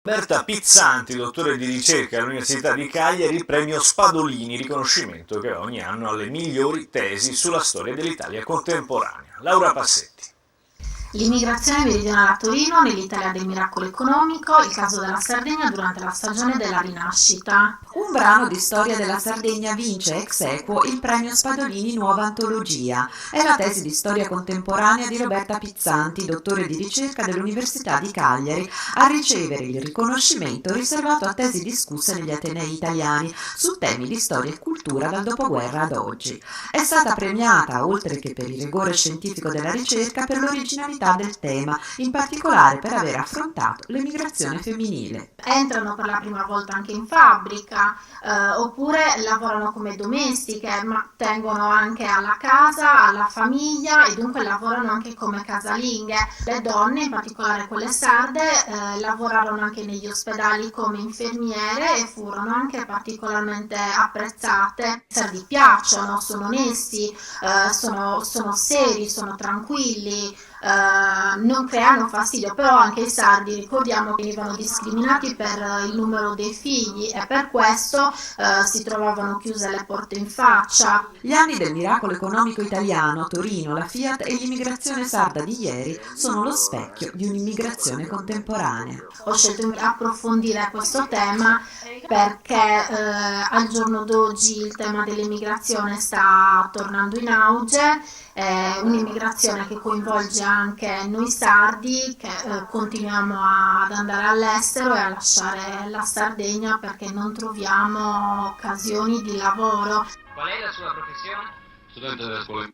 Roberta Pizzanti, dottore di ricerca all'Università di Cagliari, premio Spadolini, riconoscimento che ogni anno alle migliori tesi sulla storia dell'Italia contemporanea. Laura Passetti. L'immigrazione meridionale a Torino nell'Italia del miracolo economico, il caso della Sardegna durante la stagione della rinascita. Un brano di storia della Sardegna vince ex aequo il premio Spadolini Nuova Antologia. È la tesi di storia contemporanea di Roberta Pizzanti, dottore di ricerca dell'Università di Cagliari, a ricevere il riconoscimento riservato a tesi discusse negli atenei italiani su temi di storia e cultura dal dopoguerra ad oggi. È stata premiata, oltre che per il rigore scientifico della ricerca, per l'originalità del tema, in particolare per aver affrontato l'emigrazione femminile. Entrano per la prima volta anche in fabbrica, oppure lavorano come domestiche, ma tengono anche alla casa, alla famiglia e dunque lavorano anche come casalinghe. Le donne, in particolare quelle sarde, lavorarono anche negli ospedali come infermiere e furono anche particolarmente apprezzate. I sardi piacciono, sono onesti, sono seri, sono tranquilli, non creano fastidio, però anche i sardi, ricordiamo, che venivano discriminati per il numero dei figli e per questo si trovavano chiuse le porte in faccia. Gli anni del miracolo economico italiano, Torino, la Fiat e l'immigrazione sarda di ieri sono lo specchio di un'immigrazione contemporanea. Ho scelto di approfondire questo tema perché al giorno d'oggi il tema dell'immigrazione sta tornando in auge, un'immigrazione che coinvolge anche noi sardi che continuiamo ad andare all'estero e a lasciare la Sardegna perché non troviamo occasioni di lavoro. Qual è la sua professione? Studente delle scuole